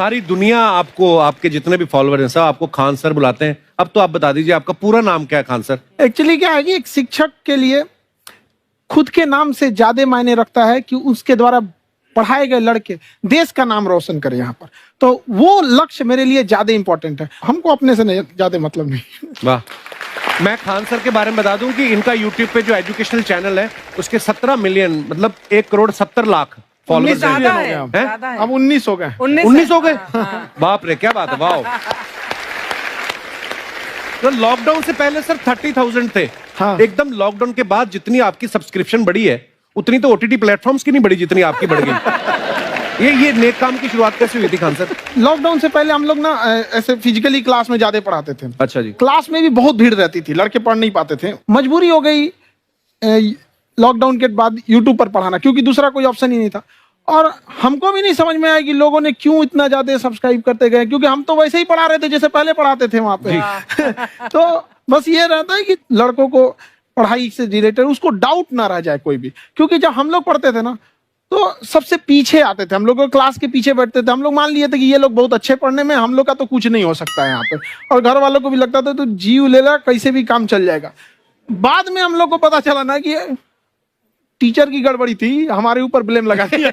सारी दुनिया आपको, आपके जितने भी फॉलोअर हैं सब आपको खान सर बुलाते हैं। अब तो आप बता दीजिए आपका पूरा नाम क्या है खान सर? एक्चुअली क्या है कि एक शिक्षक के लिए खुद के नाम से ज्यादा मायने रखता है कि उसके द्वारा पढ़ाए गए लड़के देश का नाम रोशन करें यहाँ पर, तो वो लक्ष्य मेरे लिए ज्यादा इंपॉर्टेंट है। हमको अपने से नहीं ज्यादा मतलब नहीं। वाह। मैं खान सर के बारे में बता दूं कि इनका यूट्यूब पे जो एजुकेशनल चैनल है उसके 17 मिलियन मतलब 1,70,00,000 फॉलोअर्स हैं। अब 19 हो गए। 19 हो गए। बाप रे, क्या बात है, वाह। तो लॉकडाउन से पहले सर 30,000 थे। हाँ। एकदम लॉकडाउन के बाद जितनी आपकी सब्सक्रिप्शन बढ़ी है उतनी तो ओटीटी प्लेटफॉर्म्स की नहीं बढ़ी जितनी आपकी बढ़ गई। ये नेक काम की शुरुआत कैसे हुई थी खान सर? लॉकडाउन से पहले हम लोग ना ऐसे फिजिकली क्लास में ज्यादा पढ़ाते थे। अच्छा जी। क्लास में भी बहुत भीड़ रहती थी, लड़के पढ़ नहीं पाते थे। मजबूरी हो गई लॉकडाउन के बाद यूट्यूब पर पढ़ाना, क्योंकि दूसरा कोई ऑप्शन ही नहीं था। और हमको भी नहीं समझ में आया कि लोगों ने क्यों इतना ज्यादा सब्सक्राइब करते गए, क्योंकि हम तो वैसे ही पढ़ा रहे थे जैसे पहले पढ़ाते थे वहां पे। तो बस ये रहता है कि लड़कों को पढ़ाई से रिलेटेड उसको डाउट ना रह जाए कोई भी, क्योंकि जब हम लोग पढ़ते थे ना तो सबसे पीछे आते थे, हम लोग क्लास के पीछे बैठते थे। हम लोग मान लिए थे कि ये लोग बहुत अच्छे पढ़ने में, हम लोग का तो कुछ नहीं हो सकता है यहाँ पे। और घर वालों को भी लगता था तो जीव ले ला, कैसे भी काम चल जाएगा। बाद में हम लोग को पता चला ना कि टीचर की गड़बड़ी थी, हमारे ऊपर ब्लेम लगा दिया।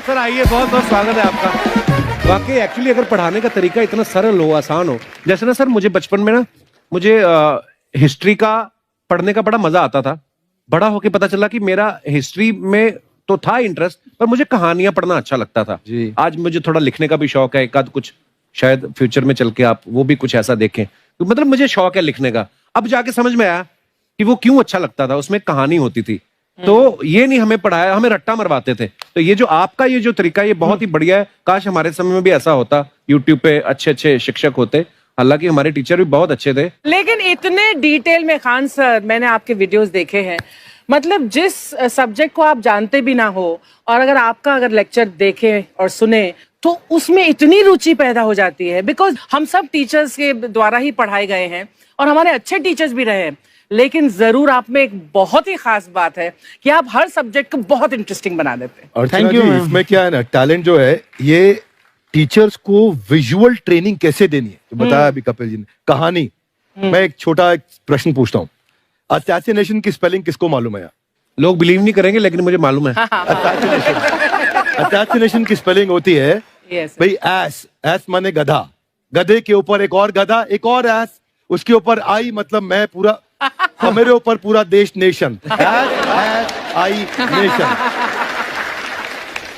सर आइए, बहुत बहुत स्वागत है आपका। वाकई एक्चुअली अगर पढ़ाने का तरीका इतना सरल हो, आसान हो, जैसे ना सर मुझे बचपन में ना मुझे हिस्ट्री का पढ़ने का बड़ा मजा आता था। बड़ा होके पता चला कि मेरा हिस्ट्री में तो था इंटरेस्ट, पर मुझे कहानियां पढ़ना अच्छा लगता था जी। आज मुझे थोड़ा लिखने का भी शौक है, एक आध कुछ शायद फ्यूचर में चल के आप वो भी कुछ ऐसा देखें, तो मतलब मुझे शौक है लिखने का। अब जाके समझ में आया कि वो क्यों अच्छा लगता था, उसमें कहानी होती थी। तो ये नहीं हमें पढ़ाया, हमें रट्टा मरवाते थे। तो ये जो आपका ये जो तरीका है ये बहुत ही बढ़िया है। काश हमारे समय में भी ऐसा होता, यूट्यूब पे अच्छे अच्छे शिक्षक होते। हालांकि हमारे टीचर भी बहुत अच्छे थे, लेकिन इतने डिटेल में खान सर मैंने आपके वीडियोस देखे हैं, मतलब जिस सब्जेक्ट को आप जानते भी ना हो और अगर लेक्चर देखें और सुने तो उसमें इतनी रुचि पैदा हो जाती है। बिकॉज हम सब टीचर्स के द्वारा ही पढ़ाए गए हैं और हमारे अच्छे टीचर्स भी रहे हैं, लेकिन जरूर आप में एक बहुत ही खास बात है कि आप हर सब्जेक्ट को बहुत इंटरेस्टिंग बना देते हैं। और थैंक यू। इसमें क्या है ना, टैलेंट जो है ये टीचर्स को विजुअल ट्रेनिंग कैसे देनी है, तो बताया अभी कपिल जी ने। कहानी, मैं एक छोटा प्रश्न पूछता हूँ, असैसिनेशन की स्पेलिंग किसको मालूम है? लोग बिलीव नहीं करेंगे लेकिन मुझे मालूम है। असैसिनेशन की स्पेलिंग होती है भाई एस माने गधा, गधे के ऊपर एक और गधा, एक और एस, उसके ऊपर आई मतलब मैं पूरा, और मेरे ऊपर पूरा देश नेशन, एस आई नेशन।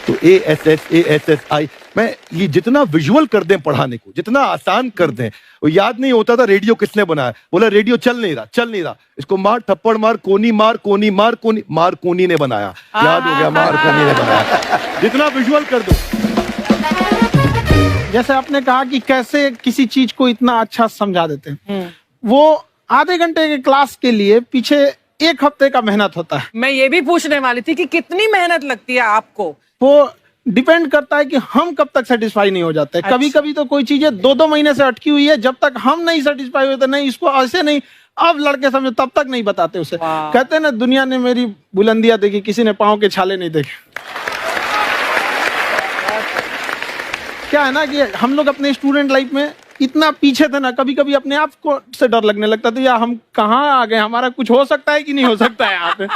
तो ASSASSI मैं ये जितना विजुअल कर दें पढ़ाने को, जितना आसान कर दें। वो याद नहीं होता था रेडियो किसने बनाया, बोला रेडियो चल नहीं रहा, इसको मार थप्पड़ मार, कोनी मार, कोनी मार, कोनी मार, कोनी ने बनाया, याद हो गया, मार कोनी ने बनाया। जितना विजुअल कर दो। जैसे आपने कहा कि कैसे किसी चीज को इतना अच्छा समझा देते हैं, वो आधे घंटे के क्लास के लिए पीछे 1 हफ्ते का मेहनत होता है। मैं ये भी पूछने वाली थी कि कितनी मेहनत लगती है आपको। वो डिपेंड करता है कि हम कब तक सेटिस्फाई नहीं हो जाते। अच्छा। कभी कभी तो कोई चीजें 2-2 महीने से अटकी हुई है, जब तक हम नहीं सेटिस्फाई होते, नहीं इसको ऐसे नहीं, अब लड़के समझे तब तक नहीं बताते उसे। कहते हैं ना, दुनिया ने मेरी बुलंदियां देखी, किसी ने पांव के छाले नहीं देखे। क्या है ना कि हम लोग अपने स्टूडेंट लाइफ में इतना पीछे थे ना, कभी कभी अपने आप को से डर लगने लगता था, या हम कहाँ आ गए, हमारा कुछ हो सकता है कि नहीं हो सकता है यहाँ पे।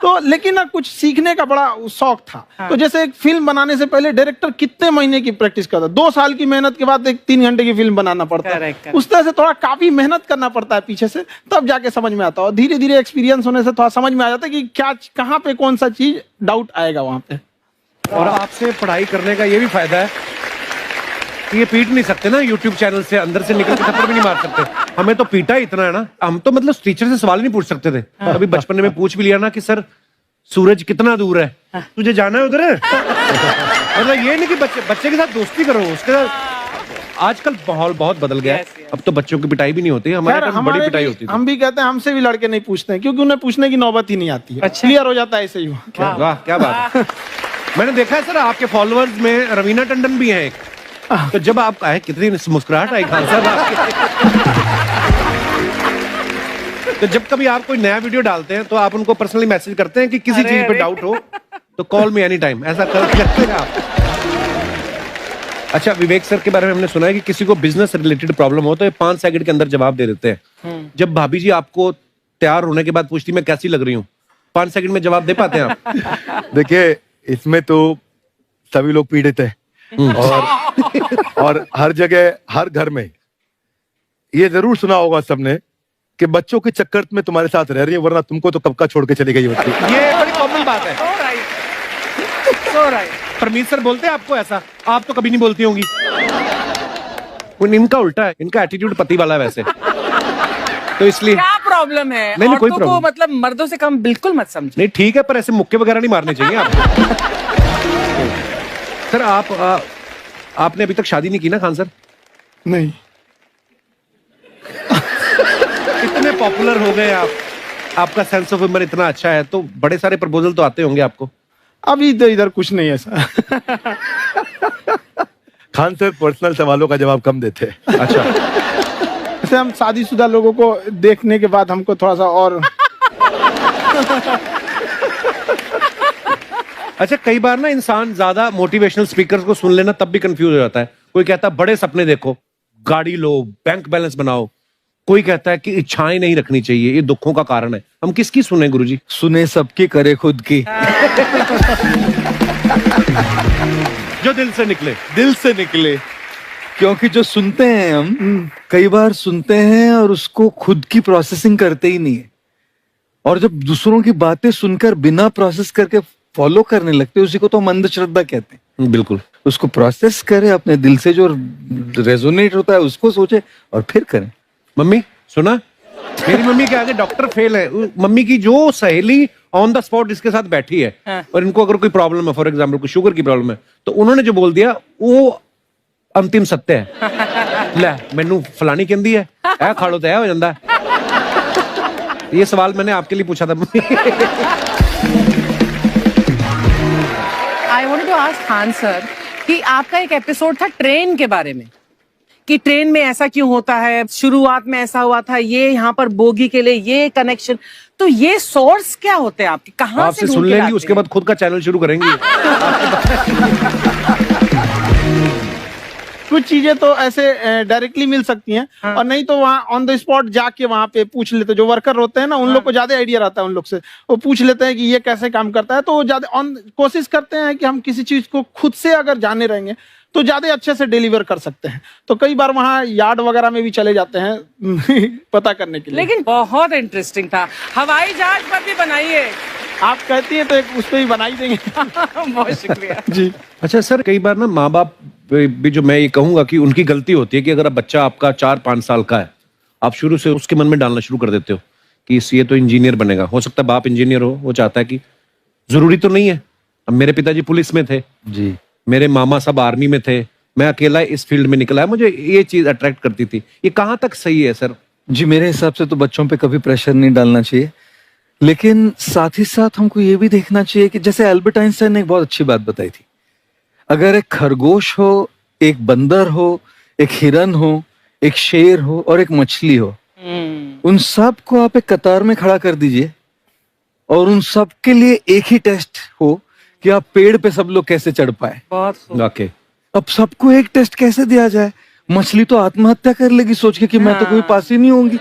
तो लेकिन ना कुछ सीखने का बड़ा शौक था। हाँ। तो जैसे एक फिल्म बनाने से पहले डायरेक्टर कितने महीने की प्रैक्टिस करता है, 2 साल की मेहनत के बाद एक 3 घंटे की फिल्म बनाना पड़ता है। उस तरह से थोड़ा काफी मेहनत करना पड़ता है पीछे से, तब जाके समझ में आता है। और धीरे धीरे एक्सपीरियंस होने से थोड़ा समझ में आ जाता है कि क्या कहाँ पे कौन सा चीज डाउट आएगा वहां पे। और आपसे पढ़ाई करने का ये भी फायदा है कि ये पीट नहीं सकते ना यूट्यूब चैनल से, अंदर से निकल के थप्पड़ भी नहीं मार सकते। हमें तो पीटा इतना है ना, हम तो मतलब टीचर से सवाल नहीं पूछ सकते थे। अभी बचपन में पूछ भी लिया ना कि सर सूरज कितना दूर है, तुझे जाना है उधर है। मतलब ये नहीं कि बच्चे के साथ दोस्ती करो, उसके साथ। आजकल माहौल बहुत बदल गया है, अब तो बच्चों की पिटाई भी नहीं होती, हमारे टाइम बड़ी पिटाई होती थी। हम भी कहते हैं, हमसे भी लड़के नहीं पूछते हैं, क्योंकि उन्हें पूछने की नौबत ही नहीं आती है। क्लियर हो जाता है ऐसे ही। वाह, क्या बात है। मैंने देखा है सर आपके फॉलोअर्स में रवीना टंडन भी है एक। तो जब आप आए, कितनी मुस्कुराहट आई खान साहब आपके। तो जब कभी आप कोई नया वीडियो डालते हैं तो आप उनको पर्सनली मैसेज करते हैं कि किसी चीज पे डाउट हो तो कॉल मी एनी टाइम, ऐसा करते हैं आप। अच्छा, विवेक सर के बारे में हमने सुना है कि किसी को बिजनेस रिलेटेड प्रॉब्लम हो तो ये 5 सेकंड के अंदर जवाब दे देते हैं। जब भाभी जी आपको तैयार होने के बाद पूछती मैं कैसी लग रही हूँ, 5 सेकंड में जवाब दे पाते हैं आप? देखिए, इसमें तो सभी लोग पीड़ित हैं और हर जगह, हर घर में ये जरूर सुना होगा सबने कि बच्चों के चक्कर में तुम्हारे साथ रह रही है, वरना तुमको तो कब का छोड़ के चली गई होती। ये बड़ी कॉमन बात है। So right. परमीत सर बोलते हैं आपको ऐसा? आप तो कभी नहीं बोलती होंगी। इनका उल्टा है, इनका एटीट्यूड पति वाला है वैसे, तो इसलिए। क्या प्रॉब्लम है? नहीं, कोई औरतों को प्रॉब्लम मतलब मर्दों से कम बिल्कुल मत समझो। नहीं, ठीक है, पर ऐसे मुक्के वगैरह नहीं मारने चाहिए आपको। सर आपने अभी तक शादी नहीं की ना खान सर? नहीं। इतने पॉपुलर हो गए आप, आपका सेंस ऑफ ह्यूमर इतना अच्छा है, तो बड़े सारे प्रपोजल तो आते होंगे आपको। अभी तो इधर कुछ नहीं है सर। खान सर पर्सनल सवालों का जवाब कम देते हैं। अच्छा, जैसे हम शादीशुदा लोगों को देखने के बाद हमको थोड़ा सा और अच्छा, कई बार ना इंसान ज्यादा मोटिवेशनल स्पीकर्स को सुन लेना तब भी कंफ्यूज हो जाता है। कोई कहता है बड़े सपने देखो, गाड़ी लो, बैंक बैलेंस बनाओ। कोई कहता है कि इच्छाएं नहीं रखनी चाहिए, ये दुखों का कारण है। हम किसकी सुने गुरुजी? सुने सबकी, करे खुद की। जो दिल से निकले। दिल से निकले, क्योंकि जो सुनते हैं हम कई बार सुनते हैं और उसको खुद की प्रोसेसिंग करते ही नहीं है, और जब दूसरों की बातें सुनकर बिना प्रोसेस करके फॉलो करने लगते हैं, उसी को तो हम अंधश्रद्धा कहते हैं। बिल्कुल। उसको प्रोसेस करे, अपने दिल से जो रेजोनेट होता है उसको सोचे और फिर करें। मम्मी सुना, मेरी मम्मी के आगे डॉक्टर फेल है। मम्मी की जो सहेली ऑन द स्पॉट इसके साथ बैठी है, और इनको अगर कोई प्रॉब्लम है, फॉर एग्जाम्पल कोई शुगर की प्रॉब्लम है, तो उन्होंने जो बोल दिया वो अंतिम सत्य है। ले मैनू फलानी कहती है, ऐ खाड़ो तो ऐ हो जाता है। ये सवाल मैंने आपके लिए पूछा था mummy. I wanted to ask Khan sir कि आपका एक एपिसोड था ट्रेन के बारे में, कि ट्रेन में ऐसा क्यों होता है, शुरुआत में ऐसा हुआ था, ये यहाँ पर बोगी के लिए ये कनेक्शन, तो ये सोर्स क्या होते हैं आपके, कहाँ से आपसे ढूंढ सुन के लेंगी, लाते उसके हैं? बाद खुद का चैनल शुरू करेंगी। कुछ चीजें तो ऐसे डायरेक्टली मिल सकती हैं, और नहीं तो वहाँ ऑन द स्पॉट जाके वहाँ पे पूछ लेते। जो वर्कर होते हैं ना, उन लोग को ज्यादा आइडिया रहता है, उन लोग से वो पूछ लेते हैं कि ये कैसे काम करता है, तो वो ज्यादा कोशिश करते हैं कि हम किसी चीज को खुद से अगर जाने रहेंगे तो ज्यादा अच्छे से डिलीवर कर सकते हैं। तो कई बार वहाँ यार्ड वगैरह में भी चले जाते हैं पता करने के लिए। लेकिन बहुत इंटरेस्टिंग था। हवाई जहाज पर भी बनाइए। आप कहती हैं तो एक उस पर भी बना ही देंगे। बहुत शुक्रिया जी। अच्छा सर, कई बार ना माँ बाप भी, जो मैं ये कहूंगा कि उनकी गलती होती है कि अगर बच्चा आपका 4-5 साल का है, आप शुरू से उसके मन में डालना शुरू कर देते हो कि ये तो इंजीनियर बनेगा। हो सकता है बाप इंजीनियर हो, वो चाहता है कि जरूरी तो नहीं है। अब मेरे पिताजी पुलिस में थे जी, मेरे मामा सब आर्मी में थे, मैं अकेला इस फील्ड में निकला है, मुझे ये चीज अट्रैक्ट करती थी। ये कहाँ तक सही है सर? जी मेरे हिसाब से तो बच्चों पे कभी प्रेशर नहीं डालना चाहिए, लेकिन साथ ही साथ हमको ये भी देखना चाहिए कि जैसे एल्बर्ट आइंस्टाइन ने एक बहुत अच्छी बात बताई थी, अगर एक खरगोश हो, एक बंदर हो, एक हिरन हो, एक शेर हो और एक मछली हो, उन सब को आप एक कतार में खड़ा कर दीजिए और उन सब के लिए एक ही टेस्ट हो कि आप पेड़ पे सब लोग कैसे चढ़ पाए। बहुत खूब। ओके, अब सबको एक टेस्ट कैसे दिया जाए? मछली तो आत्महत्या कर लेगी सोच के कि मैं तो कोई पास ही नहीं होंगी,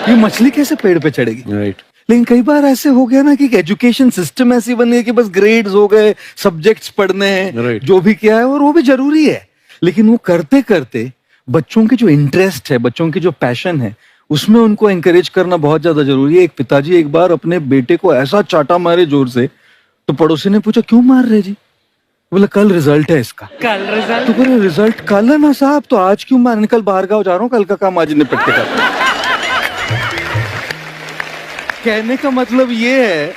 ये मछली कैसे पेड़ पे चढ़ेगी? राइट। लेकिन कई बार ऐसे हो गया ना कि एजुकेशन सिस्टम ऐसी बन गई कि बस ग्रेड्स हो गए, सब्जेक्ट्स पढ़ने हैं, Right. जो भी किया है और वो भी जरूरी है, लेकिन वो करते करते बच्चों की जो इंटरेस्ट है, बच्चों की जो पैशन है, उसमें उनको एंकरेज करना बहुत ज्यादा जरूरी है। एक पिताजी एक बार अपने बेटे को ऐसा चाटा मारे जोर से, तो पड़ोसी ने पूछा क्यों मार रहे जी? बोला कल रिजल्ट है इसका। कल रिजल्ट? तो बोले रिजल्ट कल है ना साहब, तो आज क्यों मारने? कल बाहर गाँव जा रहा हूँ, कल का काम आज निपट के करता हूं। कहने का मतलब ये है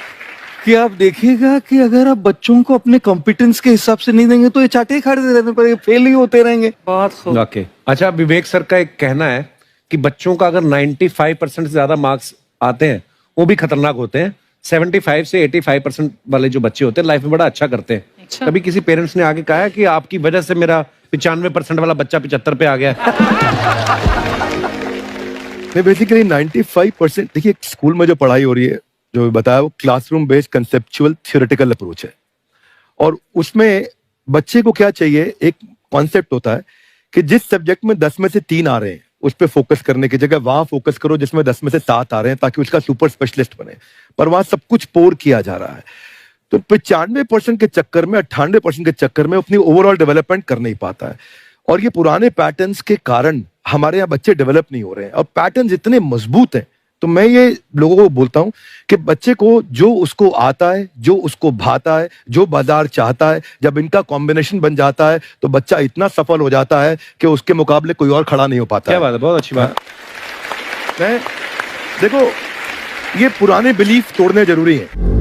कि आप देखिएगा कि अगर आप बच्चों को अपने कॉम्पिटेंस के हिसाब से नहीं देंगे तो ये चाटे खाते रहने पर फेल ही होते रहेंगे। बहुत खूब। ओके। अच्छा, विवेक सर का एक कहना है कि बच्चों का अगर 95% से ज्यादा मार्क्स आते हैं वो भी खतरनाक होते हैं। 75 से 85% वाले जो बच्चे होते हैं लाइफ में बड़ा अच्छा करते हैं। अच्छा। कभी किसी पेरेंट्स ने आगे कहा है कि आपकी वजह से मेरा 95% वाला बच्चा 75 पे आ गया? नहीं, बेसिकली 95%, देखिए स्कूल में जो पढ़ाई हो रही है, जो बताया, वो classroom based conceptual theoretical approach है। और उसमें बच्चे को क्या चाहिए, एक कॉन्सेप्ट होता है कि जिस सब्जेक्ट में 10 में से 3 आ रहे हैं उस पर फोकस करने की जगह वहां फोकस करो जिसमें 10 में से 7 आ रहे हैं, ताकि उसका सुपर स्पेशलिस्ट बने। पर वहां सब कुछ पोर किया जा रहा है, तो 95% के चक्कर में, 98% के चक्कर में अपनी ओवरऑल डेवलपमेंट कर नहीं पाता है। और ये पुराने पैटर्न्स के कारण हमारे यहाँ बच्चे डेवलप नहीं हो रहे हैं। और पैटर्न्स इतने मजबूत हैं, तो मैं ये लोगों को बोलता हूं कि बच्चे को जो उसको आता है, जो उसको भाता है, जो बाजार चाहता है, जब इनका कॉम्बिनेशन बन जाता है तो बच्चा इतना सफल हो जाता है कि उसके मुकाबले कोई और खड़ा नहीं हो पाता। क्या बात है, बहुत अच्छी बात। मैं देखो, ये पुराने बिलीफ तोड़ने जरूरी है।